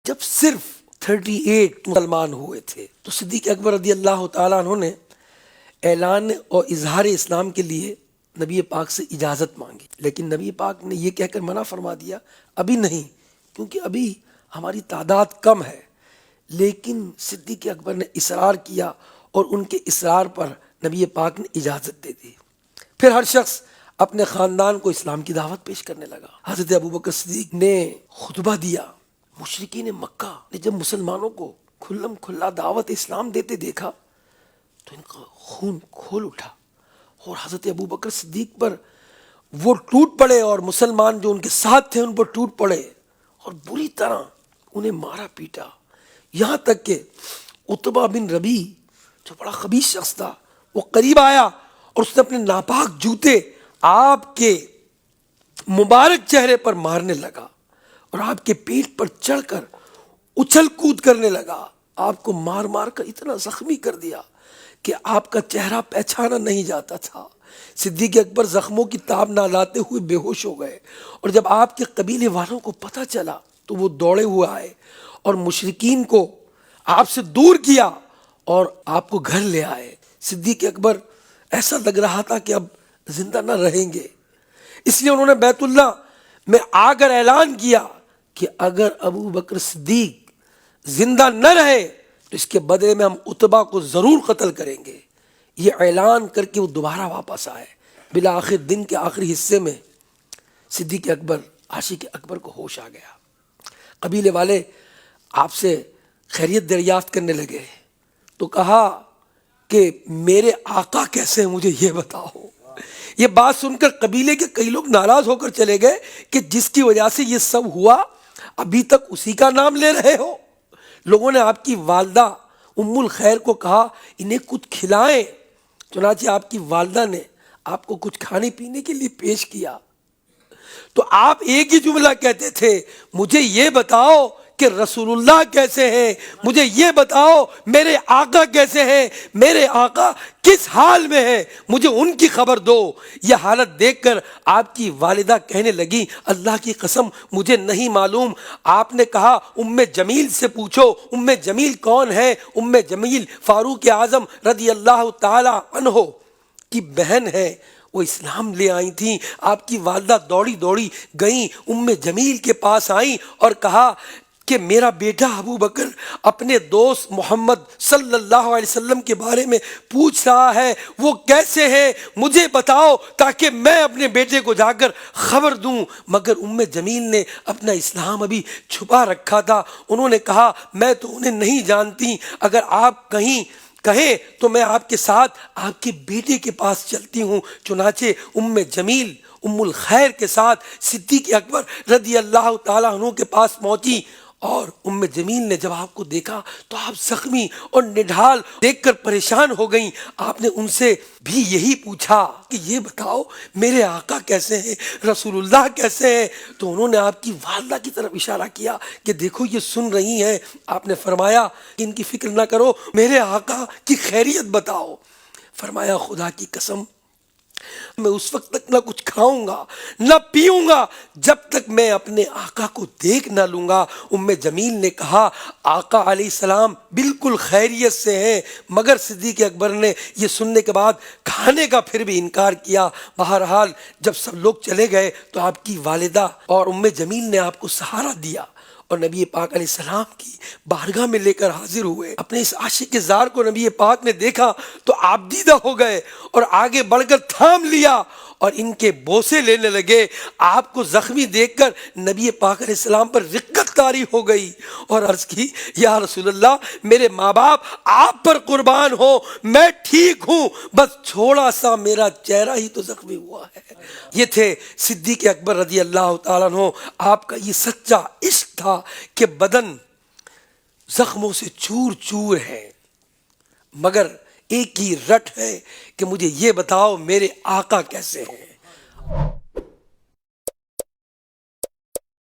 جب صرف 38 مسلمان ہوئے تھے تو صدیق اکبر رضی اللہ تعالیٰ عنہ نے اعلان اور اظہار اسلام کے لیے نبی پاک سے اجازت مانگی، لیکن نبی پاک نے یہ کہہ کر منع فرما دیا ابھی نہیں، کیونکہ ابھی ہماری تعداد کم ہے۔ لیکن صدیق اکبر نے اصرار کیا اور ان کے اصرار پر نبی پاک نے اجازت دے دی۔ پھر ہر شخص اپنے خاندان کو اسلام کی دعوت پیش کرنے لگا۔ حضرت ابوبکر صدیق نے خطبہ دیا۔ مشرکین مکہ نے جب مسلمانوں کو کھلم کھلا دعوت اسلام دیتے دیکھا تو ان کا خون کھول اٹھا، اور حضرت ابوبکر صدیق پر وہ ٹوٹ پڑے، اور مسلمان جو ان کے ساتھ تھے ان پر ٹوٹ پڑے اور بری طرح انہیں مارا پیٹا، یہاں تک کہ عتبہ بن ربی جو بڑا خبیث شخص تھا وہ قریب آیا اور اس نے اپنے ناپاک جوتے آپ کے مبارک چہرے پر مارنے لگا اور آپ کے پیٹ پر چڑھ کر اچھل کود کرنے لگا، آپ کو مار مار کر اتنا زخمی کر دیا کہ آپ کا چہرہ پہچانا نہیں جاتا تھا۔ صدیق اکبر زخموں کی تاب نہ لاتے ہوئے بے ہوش ہو گئے، اور جب آپ کے قبیلے والوں کو پتہ چلا تو وہ دوڑے ہوئے آئے اور مشرکین کو آپ سے دور کیا اور آپ کو گھر لے آئے۔ صدیق اکبر ایسا لگ رہا تھا کہ اب زندہ نہ رہیں گے، اس لیے انہوں نے بیت اللہ میں آ کر اعلان کیا کہ اگر ابو بکر صدیق زندہ نہ رہے تو اس کے بدلے میں ہم عتبہ کو ضرور قتل کریں گے۔ یہ اعلان کر کے وہ دوبارہ واپس آئے۔ بالآخر دن کے آخری حصے میں صدیق اکبر عاشق اکبر کو ہوش آ گیا۔ قبیلے والے آپ سے خیریت دریافت کرنے لگے تو کہا کہ میرے آقا کیسے ہیں مجھے یہ بتاؤ۔ یہ بات سن کر قبیلے کے کئی لوگ ناراض ہو کر چلے گئے کہ جس کی وجہ سے یہ سب ہوا ابھی تک اسی کا نام لے رہے ہو۔ لوگوں نے آپ کی والدہ ام الخیر کو کہا انہیں کچھ کھلائیں، چنانچہ آپ کی والدہ نے آپ کو کچھ کھانے پینے کے لیے پیش کیا تو آپ ایک ہی جملہ کہتے تھے، مجھے یہ بتاؤ کہ رسول اللہ کیسے ہیں، مجھے یہ بتاؤ میرے آقا کیسے ہیں، میرے آقا کس حال میں ہے، مجھے ان کی خبر دو۔ یہ حالت دیکھ کر آپ کی والدہ کہنے لگی اللہ کی قسم مجھے نہیں معلوم۔ آپ نے کہا ام جمیل سے پوچھو۔ ام جمیل کون ہے؟ ام جمیل فاروق اعظم رضی اللہ تعالی عنہ کی بہن ہے، وہ اسلام لے آئی تھیں۔ آپ کی والدہ دوڑی دوڑی گئیں، ام جمیل کے پاس آئیں اور کہا کہ میرا بیٹا ابو بکر اپنے دوست محمد صلی اللہ علیہ وسلم کے بارے میں پوچھ رہا ہے، وہ کیسے ہیں مجھے بتاؤ تاکہ میں اپنے بیٹے کو جا کر خبر دوں۔ مگر ام جمیل نے اپنا اسلام ابھی چھپا رکھا تھا۔ انہوں نے کہا میں تو انہیں نہیں جانتی، اگر آپ کہیں تو میں آپ کے ساتھ آپ کے بیٹے کے پاس چلتی ہوں۔ چنانچہ ام جمیل ام الخیر کے ساتھ صدیق اکبر رضی اللہ تعالیٰ عنہ کے پاس پہنچی، اور ام جمیل نے جب آپ کو دیکھا تو آپ زخمی اور نڈھال دیکھ کر پریشان ہو گئیں۔ آپ نے ان سے بھی یہی پوچھا کہ یہ بتاؤ میرے آقا کیسے ہیں، رسول اللہ کیسے ہیں؟ تو انہوں نے آپ کی والدہ کی طرف اشارہ کیا کہ دیکھو یہ سن رہی ہیں۔ آپ نے فرمایا کہ ان کی فکر نہ کرو، میرے آقا کی خیریت بتاؤ۔ فرمایا خدا کی قسم میں اس وقت تک نہ کچھ کھاؤں گا نہ پیوں گا جب تک میں اپنے آقا کو دیکھ نہ لوں گا۔ ام جمیل نے کہا آقا علیہ السلام بالکل خیریت سے ہیں، مگر صدیق اکبر نے یہ سننے کے بعد کھانے کا پھر بھی انکار کیا۔ بہرحال جب سب لوگ چلے گئے تو آپ کی والدہ اور ام جمیل نے آپ کو سہارا دیا اور نبی پاک علیہ السلام کی بارگاہ میں لے کر حاضر ہوئے۔ اپنے اس عاشق زار کو نبی پاک نے دیکھا تو آپ دیدہ ہو گئے اور آگے بڑھ کر تھام لیا اور ان کے بوسے لینے لگے۔ آپ کو زخمی دیکھ کر نبی پاک علیہ السلام پر رقت طاری ہو گئی اور عرض کی یا رسول اللہ میرے ماں باپ آپ پر قربان ہو، میں ٹھیک ہوں، بس تھوڑا سا میرا چہرہ ہی تو زخمی ہوا ہے۔ یہ تھے صدیق اکبر رضی اللہ تعالیٰ عنہ۔ آپ کا یہ سچا عشق تھا کہ بدن زخموں سے چور چور ہے، مگر ایک ہی رٹ ہے کہ مجھے یہ بتاؤ میرے آقا کیسے ہیں۔